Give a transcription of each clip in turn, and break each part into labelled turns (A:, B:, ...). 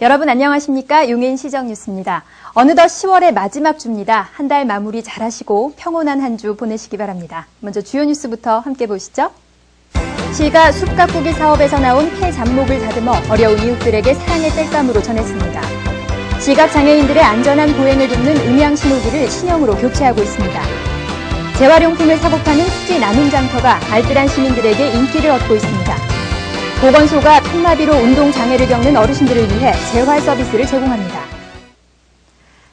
A: 여러분 안녕하십니까? 용인시정뉴스입니다. 어느덧 10월의 마지막 주입니다. 한 달 마무리 잘하시고 평온한 한 주 보내시기 바랍니다. 먼저 주요 뉴스부터 함께 보시죠. 시가 숲 가꾸기 사업에서 나온 폐 잡목을 다듬어 어려운 이웃들에게 사랑의 땔감으로 전했습니다. 시각장애인들의 안전한 보행을 돕는 음향신호기를 신형으로 교체하고 있습니다. 재활용품을 사고 파는 수지 나눔 장터가 알뜰한 시민들에게 인기를 얻고 있습니다. 보건소가 편마비로 운동장애를 겪는 어르신들을 위해 재활 서비스를 제공합니다.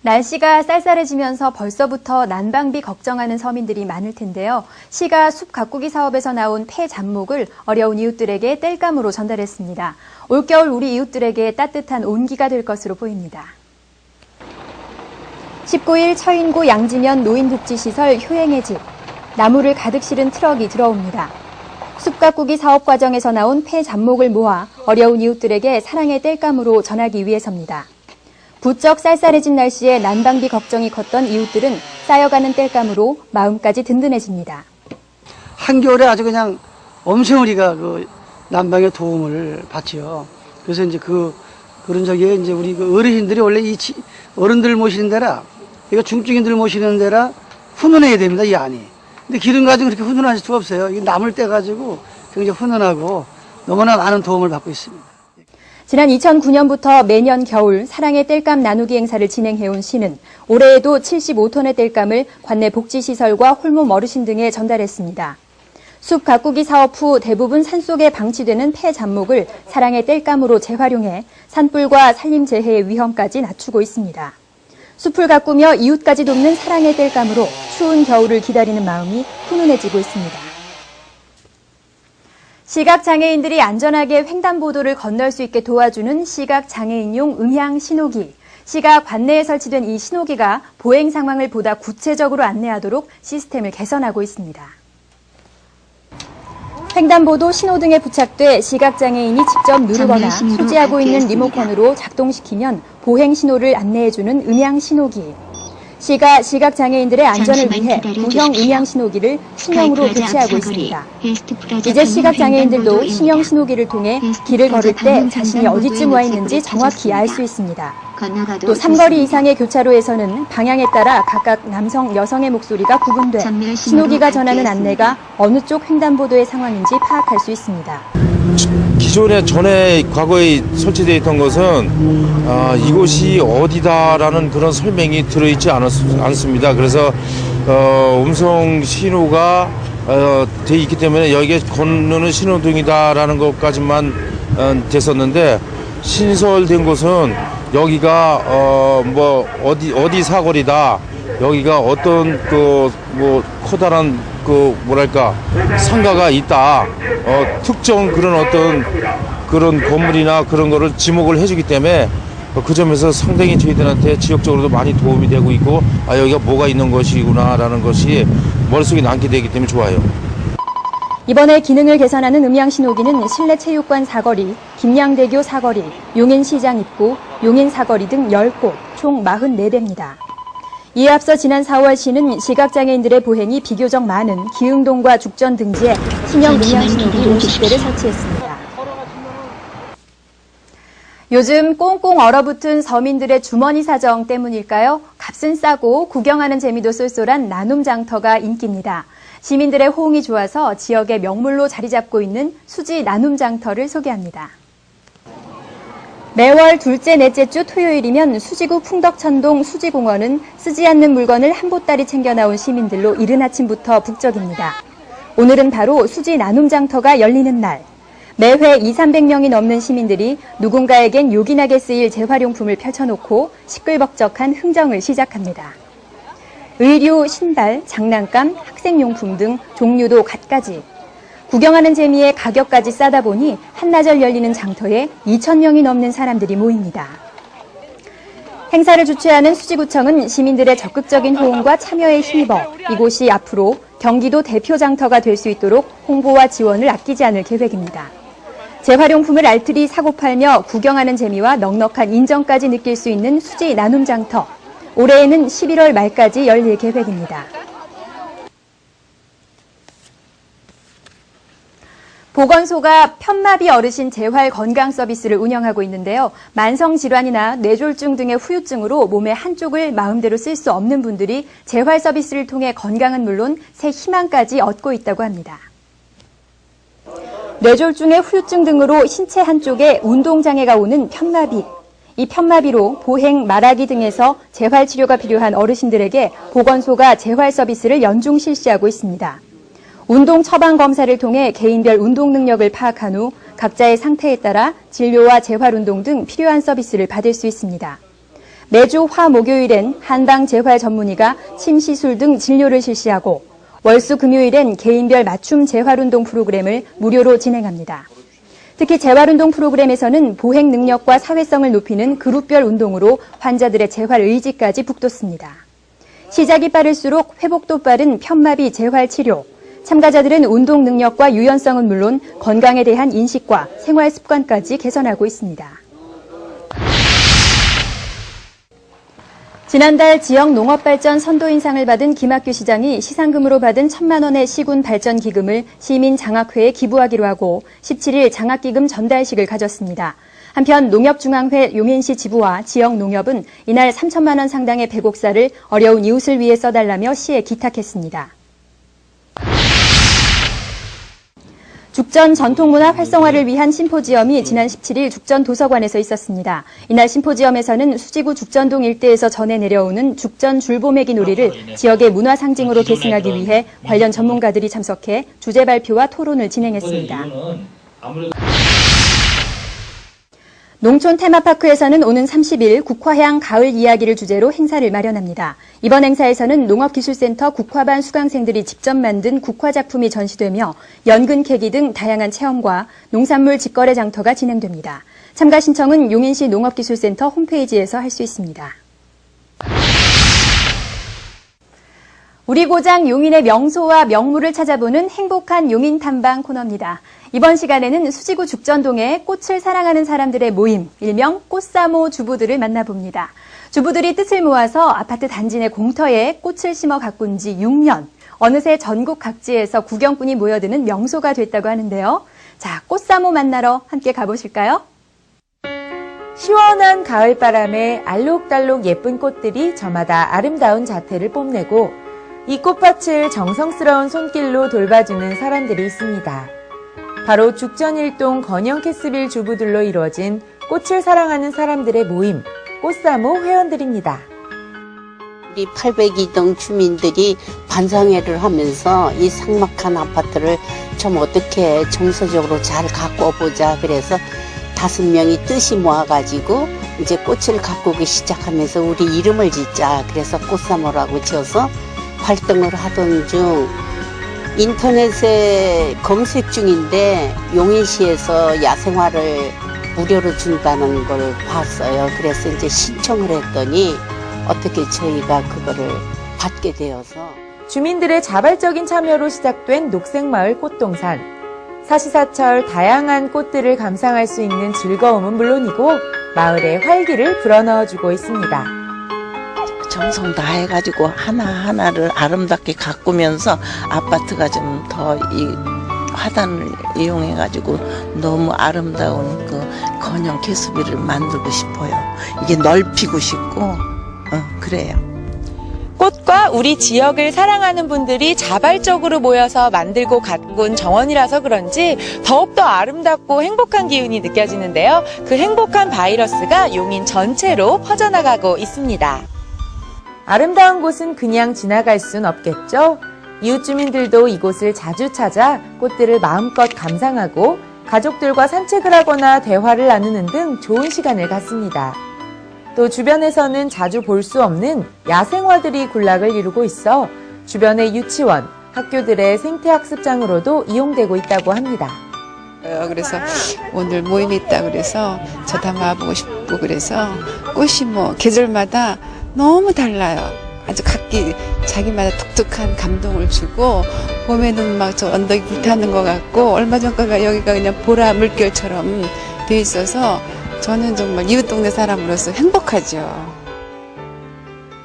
A: 날씨가 쌀쌀해지면서 벌써부터 난방비 걱정하는 서민들이 많을 텐데요. 시가 숲 가꾸기 사업에서 나온 폐 잡목을 어려운 이웃들에게 땔감으로 전달했습니다. 올겨울 우리 이웃들에게 따뜻한 온기가 될 것으로 보입니다. 19일 처인구 양지면 노인복지시설 효행의 집, 나무를 가득 실은 트럭이 들어옵니다. 숲 가꾸기 사업 과정에서 나온 폐 잡목을 모아 어려운 이웃들에게 사랑의 땔감으로 전하기 위해서입니다. 부쩍 쌀쌀해진 날씨에 난방비 걱정이 컸던 이웃들은 쌓여가는 땔감으로 마음까지 든든해집니다.
B: 한겨울에 아주 그냥 엄청 우리가 그 난방에 도움을 받지요. 그래서 이제 그런 적에 이제 우리 그 어르신들이 원래 이 어른들 모시는 데라, 이거 중증인들 모시는 데라 훈훈해야 됩니다, 이 안이. 근데 기름 가지고 그렇게 훈훈하실 수가 없어요. 이게 나물 떼가지고 굉장히 훈훈하고 너무나 많은 도움을 받고 있습니다.
A: 지난 2009년부터 매년 겨울 사랑의 땔감 나누기 행사를 진행해온 시는 올해에도 75톤의 땔감을 관내 복지시설과 홀몸 어르신 등에 전달했습니다. 숲 가꾸기 사업 후 대부분 산속에 방치되는 폐 잡목을 사랑의 땔감으로 재활용해 산불과 산림재해의 위험까지 낮추고 있습니다. 숲을 가꾸며 이웃까지 돕는 사랑의 땔감으로 추운 겨울을 기다리는 마음이 훈훈해지고 있습니다. 시각장애인들이 안전하게 횡단보도를 건널 수 있게 도와주는 시각장애인용 음향신호기. 시가 관내에 설치된 이 신호기가 보행 상황을 보다 구체적으로 안내하도록 시스템을 개선하고 있습니다. 횡단보도 신호등에 부착돼 시각장애인이 직접 누르거나 소지하고 있는 리모컨으로 작동시키면 보행 신호를 안내해주는 음향신호기. 시가 시각장애인들의 안전을 위해 구형 음향신호기를 신형으로 교체하고 있습니다. 이제 시각장애인들도 신형 신호기를 통해 길을 걸을 때 자신이 어디쯤 와 있는지 정확히 알 수 있습니다. 또 삼거리 이상의 교차로에서는 방향에 따라 각각 남성, 여성의 목소리가 구분돼 신호기가 전하는 안내가 어느 쪽 횡단보도의 상황인지 파악할 수 있습니다.
C: 전에 과거에 설치되어 있던 것은 이곳이 어디다라는 그런 설명이 들어있지 않습니다. 그래서 음성 신호가 되어 있기 때문에 여기에 건너는 신호등이다라는 것까지만 됐었는데, 신설된 곳은 여기가 어디 사거리다, 여기가 어떤 커다란 상가가 있다, 특정 그런 건물이나 그런 거를 지목을 해주기 때문에 그 점에서 상당히 저희들한테 지역적으로도 많이 도움이 되고 있고, 여기가 뭐가 있는 것이구나라는 것이 머릿속에 남게 되기 때문에 좋아요.
A: 이번에 기능을 개선하는 음향신호기는 실내체육관 사거리, 김양대교 사거리, 용인시장 입구, 용인사거리 등 10곳, 총 44대입니다. 이에 앞서 지난 4월 시는 시각장애인들의 보행이 비교적 많은 기흥동과 죽전 등지에 신형 음향신호기 50대를 설치했습니다. 요즘 꽁꽁 얼어붙은 서민들의 주머니 사정 때문일까요? 값은 싸고 구경하는 재미도 쏠쏠한 나눔 장터가 인기입니다. 시민들의 호응이 좋아서 지역의 명물로 자리 잡고 있는 수지 나눔 장터를 소개합니다. 매월 둘째, 넷째 주 토요일이면 수지구 풍덕천동 수지공원은 쓰지 않는 물건을 한 보따리 챙겨 나온 시민들로 이른 아침부터 북적입니다. 오늘은 바로 수지 나눔 장터가 열리는 날. 매회 200~300명이 넘는 시민들이 누군가에겐 요긴하게 쓰일 재활용품을 펼쳐놓고 시끌벅적한 흥정을 시작합니다. 의류, 신발, 장난감, 학생용품 등 종류도 갖가지. 구경하는 재미에 가격까지 싸다 보니 한나절 열리는 장터에 2,000명이 넘는 사람들이 모입니다. 행사를 주최하는 수지구청은 시민들의 적극적인 호응과 참여에 힘입어 이곳이 앞으로 경기도 대표 장터가 될 수 있도록 홍보와 지원을 아끼지 않을 계획입니다. 재활용품을 알뜰히 사고 팔며 구경하는 재미와 넉넉한 인정까지 느낄 수 있는 수지 나눔 장터. 올해에는 11월 말까지 열릴 계획입니다. 보건소가 편마비 어르신 재활 건강 서비스를 운영하고 있는데요. 만성 질환이나 뇌졸중 등의 후유증으로 몸의 한쪽을 마음대로 쓸 수 없는 분들이 재활 서비스를 통해 건강은 물론 새 희망까지 얻고 있다고 합니다. 뇌졸중의 후유증 등으로 신체 한쪽에 운동장애가 오는 편마비. 이 편마비로 보행, 말하기 등에서 재활 치료가 필요한 어르신들에게 보건소가 재활 서비스를 연중 실시하고 있습니다. 운동 처방 검사를 통해 개인별 운동 능력을 파악한 후 각자의 상태에 따라 진료와 재활 운동 등 필요한 서비스를 받을 수 있습니다. 매주 화, 목요일엔 한방 재활 전문의가 침 시술 등 진료를 실시하고 월수, 금요일엔 개인별 맞춤 재활 운동 프로그램을 무료로 진행합니다. 특히 재활 운동 프로그램에서는 보행 능력과 사회성을 높이는 그룹별 운동으로 환자들의 재활 의지까지 북돋습니다. 시작이 빠를수록 회복도 빠른 편마비 재활 치료. 참가자들은 운동 능력과 유연성은 물론 건강에 대한 인식과 생활 습관까지 개선하고 있습니다. 지난달 지역 농업발전 선도인상을 받은 김학규 시장이 시상금으로 받은 1,000만 원의 시군 발전 기금을 시민장학회에 기부하기로 하고 17일 장학기금 전달식을 가졌습니다. 한편 농협중앙회 용인시 지부와 지역 농협은 이날 3천만 원 상당의 배곡사를 어려운 이웃을 위해 써달라며 시에 기탁했습니다. 죽전 전통문화 활성화를 위한 심포지엄이 지난 17일 죽전 도서관에서 있었습니다. 이날 심포지엄에서는 수지구 죽전동 일대에서 전해 내려오는 죽전 줄보매기 놀이를 지역의 문화 상징으로 계승하기 위해 관련 전문가들이 참석해 주제 발표와 토론을 진행했습니다. 농촌 테마파크에서는 오는 30일 국화향 가을 이야기를 주제로 행사를 마련합니다. 이번 행사에서는 농업기술센터 국화반 수강생들이 직접 만든 국화 작품이 전시되며 연근 캐기 등 다양한 체험과 농산물 직거래 장터가 진행됩니다. 참가 신청은 용인시 농업기술센터 홈페이지에서 할 수 있습니다. 우리 고장 용인의 명소와 명물을 찾아보는 행복한 용인 탐방 코너입니다. 이번 시간에는 수지구 죽전동에 꽃을 사랑하는 사람들의 모임, 일명 꽃사모 주부들을 만나봅니다. 주부들이 뜻을 모아서 아파트 단지 내 공터에 꽃을 심어 가꾼 지 6년. 어느새 전국 각지에서 구경꾼이 모여드는 명소가 됐다고 하는데요. 자, 꽃사모 만나러 함께 가보실까요?
D: 시원한 가을바람에 알록달록 예쁜 꽃들이 저마다 아름다운 자태를 뽐내고 이 꽃밭을 정성스러운 손길로 돌봐주는 사람들이 있습니다. 바로 죽전일동 건영캐스빌 주부들로 이루어진 꽃을 사랑하는 사람들의 모임, 꽃사모 회원들입니다.
E: 우리 802동 주민들이 반상회를 하면서 이 삭막한 아파트를 좀 어떻게 정서적으로 잘 가꿔보자. 그래서 5명이 뜻이 모아가지고 이제 꽃을 가꾸기 시작하면서 우리 이름을 짓자. 그래서 꽃사모라고 지어서 활동을 하던 중 인터넷에 검색 중인데 용인시에서 야생화를 무료로 준다는 걸 봤어요. 그래서 이제 신청을 했더니 어떻게 저희가 그거를 받게 되어서
D: 주민들의 자발적인 참여로 시작된 녹색마을 꽃동산. 사시사철 다양한 꽃들을 감상할 수 있는 즐거움은 물론이고 마을에 활기를 불어넣어주고 있습니다.
F: 정성 다해가지고 하나하나를 아름답게 가꾸면서 아파트가 좀 더 이 화단을 이용해가지고 너무 아름다운 그 건영 캐스비를 만들고 싶어요. 이게 넓히고 싶고 그래요.
D: 꽃과 우리 지역을 사랑하는 분들이 자발적으로 모여서 만들고 가꾼 정원이라서 그런지 더욱더 아름답고 행복한 기운이 느껴지는데요. 그 행복한 바이러스가 용인 전체로 퍼져나가고 있습니다. 아름다운 곳은 그냥 지나갈 순 없겠죠? 이웃 주민들도 이곳을 자주 찾아 꽃들을 마음껏 감상하고 가족들과 산책을 하거나 대화를 나누는 등 좋은 시간을 갖습니다. 또 주변에서는 자주 볼 수 없는 야생화들이 군락을 이루고 있어 주변의 유치원, 학교들의 생태학습장으로도 이용되고 있다고 합니다.
G: 그래서 오늘 모임이 있다 그래서 저도 한번 와보고 싶고 그래서 꽃이 뭐 계절마다 너무 달라요. 아주 각기 자기마다 독특한 감동을 주고 봄에는 막 저 언덕이 불타는 것 같고 얼마 전까지 여기가 그냥 보라 물결처럼 돼 있어서 저는 정말 이웃 동네 사람으로서 행복하죠.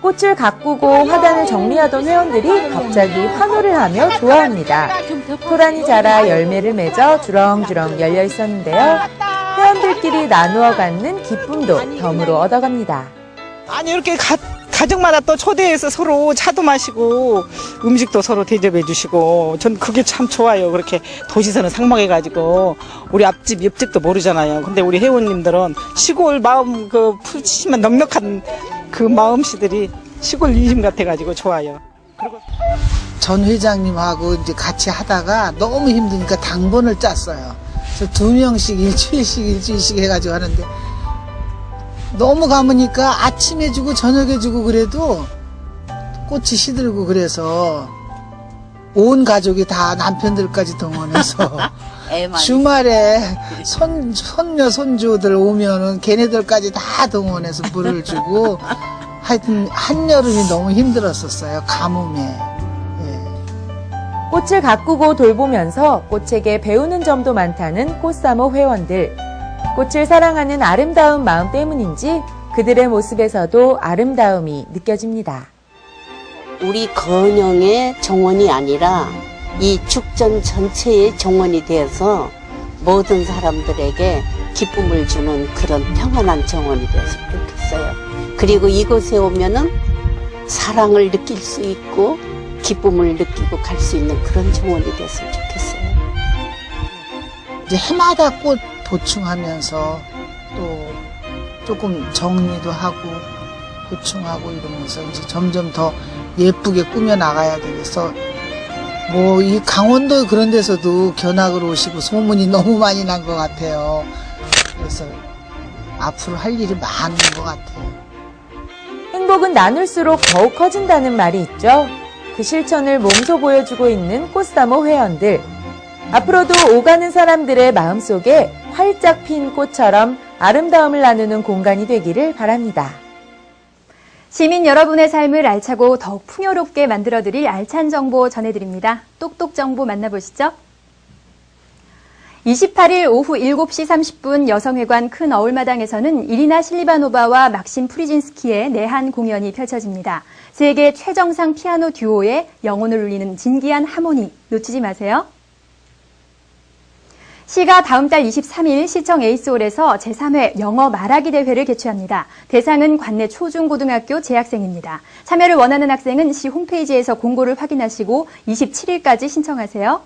D: 꽃을 가꾸고 화단을 정리하던 회원들이 갑자기 환호를 하며 좋아합니다. 토란이 자라 열매를 맺어 주렁주렁 열려 있었는데요. 회원들끼리 나누어 갖는 기쁨도 덤으로 얻어갑니다.
H: 아니 이렇게 가족마다 또 초대해서 서로 차도 마시고 음식도 서로 대접해 주시고 전 그게 참 좋아요. 그렇게 도시에서는 삭막해가지고 우리 앞집 옆집도 모르잖아요. 근데 우리 회원님들은 시골 마음 그 푸짐한 넉넉한 그 마음씨들이 시골 인심 같아가지고 좋아요. 그리고
I: 전 회장님하고 이제 같이 하다가 너무 힘드니까 당번을 짰어요. 그래서 2명씩 일주일씩 해가지고 하는데 너무 감으니까 아침에 주고 저녁에 주고 그래도 꽃이 시들고 그래서 온 가족이 다 남편들까지 동원해서 주말에 손녀 손주들 오면은 걔네들까지 다 동원해서 물을 주고 하여튼 한여름이 너무 힘들었었어요. 가뭄에.
D: 꽃을 가꾸고 돌보면서 꽃에게 배우는 점도 많다는 꽃사모 회원들. 꽃을 사랑하는 아름다운 마음 때문인지 그들의 모습에서도 아름다움이 느껴집니다.
E: 우리 건영의 정원이 아니라 이 축전 전체의 정원이 되어서 모든 사람들에게 기쁨을 주는 그런 평안한 정원이 되었으면 좋겠어요. 그리고 이곳에 오면은 사랑을 느낄 수 있고 기쁨을 느끼고 갈 수 있는 그런 정원이 되었으면 좋겠어요.
I: 이제 해마다 꽃 보충하면서 또 조금 정리도 하고 보충하고 이러면서 이제 점점 더 예쁘게 꾸며 나가야 되겠어. 뭐 이 강원도 그런 데서도 견학을 오시고 소문이 너무 많이 난 것 같아요. 그래서 앞으로 할 일이 많은 것 같아요.
D: 행복은 나눌수록 더욱 커진다는 말이 있죠. 그 실천을 몸소 보여주고 있는 꽃사모 회원들. 앞으로도 오가는 사람들의 마음속에 활짝 핀 꽃처럼 아름다움을 나누는 공간이 되기를 바랍니다.
A: 시민 여러분의 삶을 알차고 더욱 풍요롭게 만들어드릴 알찬 정보 전해드립니다. 똑똑 정보 만나보시죠. 28일 오후 7시 30분 여성회관 큰 어울마당에서는 이리나 실리바노바와 막심 프리진스키의 내한 공연이 펼쳐집니다. 세계 최정상 피아노 듀오의 영혼을 울리는 진기한 하모니 놓치지 마세요. 시가 다음 달 23일 시청 에이스홀에서 제3회 영어 말하기 대회를 개최합니다. 대상은 관내 초중고등학교 재학생입니다. 참여를 원하는 학생은 시 홈페이지에서 공고를 확인하시고 27일까지 신청하세요.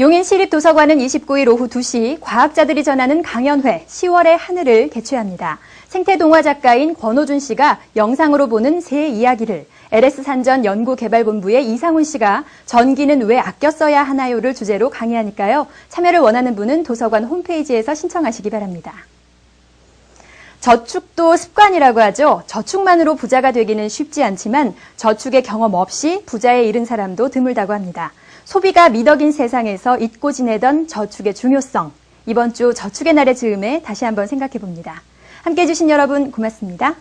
A: 용인시립도서관은 29일 오후 2시 과학자들이 전하는 강연회 10월의 하늘을 개최합니다. 생태동화 작가인 권호준 씨가 영상으로 보는 새 이야기를, LS산전 연구개발본부의 이상훈 씨가 전기는 왜 아껴 써야 하나요를 주제로 강의하니까요. 참여를 원하는 분은 도서관 홈페이지에서 신청하시기 바랍니다. 저축도 습관이라고 하죠. 저축만으로 부자가 되기는 쉽지 않지만 저축의 경험 없이 부자에 이른 사람도 드물다고 합니다. 소비가 미덕인 세상에서 잊고 지내던 저축의 중요성. 이번 주 저축의 날의 즈음에 다시 한번 생각해 봅니다. 함께해 주신 여러분 고맙습니다.